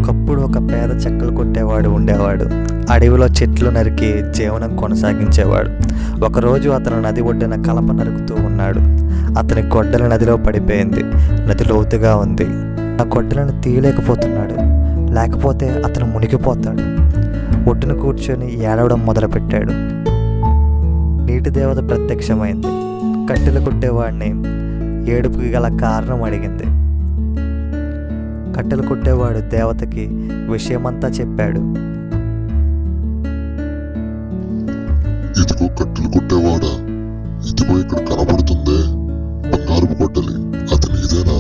ఒకప్పుడు ఒక పేద చెక్కలు కొట్టేవాడు ఉండేవాడు. అడవిలో చెట్లు నరికి జీవనం కొనసాగించేవాడు. ఒకరోజు అతను నది ఒడ్డున కలప నరుకుతూ ఉన్నాడు. అతని గొడ్డల నదిలో పడిపోయింది. నది లోతుగా ఉంది. ఆ గొడ్డలను తీయలేకపోతున్నాడు. లేకపోతే అతను మునిగిపోతాడు. ఒడ్డున కూర్చొని ఏడవడం మొదలుపెట్టాడు. నీటి దేవత ప్రత్యక్షమైంది. కట్టెలు కొట్టేవాడిని ఏడుపుకి గల కారణం అడిగింది. కట్టెలు కొట్టేవాడు దేవతకి విషయమంతా చెప్పాడు. ఇదిగో కట్టెలు కొట్టేవాడా, ఇదిగో ఇక్కడ కనబడుతుందే బంగారపు గొడ్డలి, అది నీదేనా?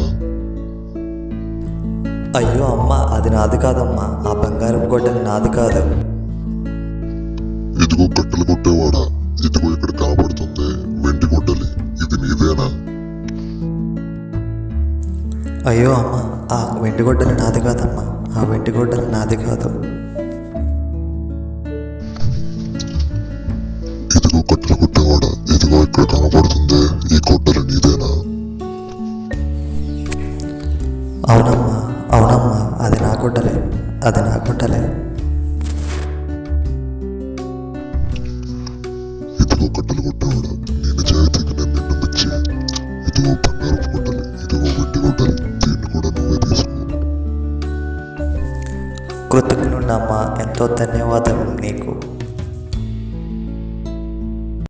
అయ్యో అమ్మ, అది నాది కాదమ్మా. ఆ బంగారపు గొడ్డలి నాది కాదు. ఇదిగో కట్టెలు కొట్టేవాడా, ఇదిగో ఇక్కడ కనబడుతుందే వెండి గొడ్డలి, ఇది నీదేనా? అయ్యో అమ్మ, ఆ వెండి గొడ్డలి నాది కాదమ్మా. ఆ వెండి గొడ్డలి నాది కాదు. ఇదిగో కట్టెలు కొట్టేవాడా, ఇదిగో ఇక్కడ కనబడుతుందే ఈ గొడ్డలి నీదేనా? అవునమ్మా, అవునమ్మా, అది నా గొడ్డలే, అది నా గొడ్డలే. ఇదిగో కట్టెలు కొట్టేవాడా, నేను నిజాయితీకి నిన్ను మెచ్చి, ఇదిగో బంగారపు గొడ్డలి, ఇదిగో వెండి గొడ్డలి, దీన్ని కూడా నువ్వే తీసుకో. కృతజ్ఞుడమ్మా, ఎంతో ధన్యవాదాలు నీకు.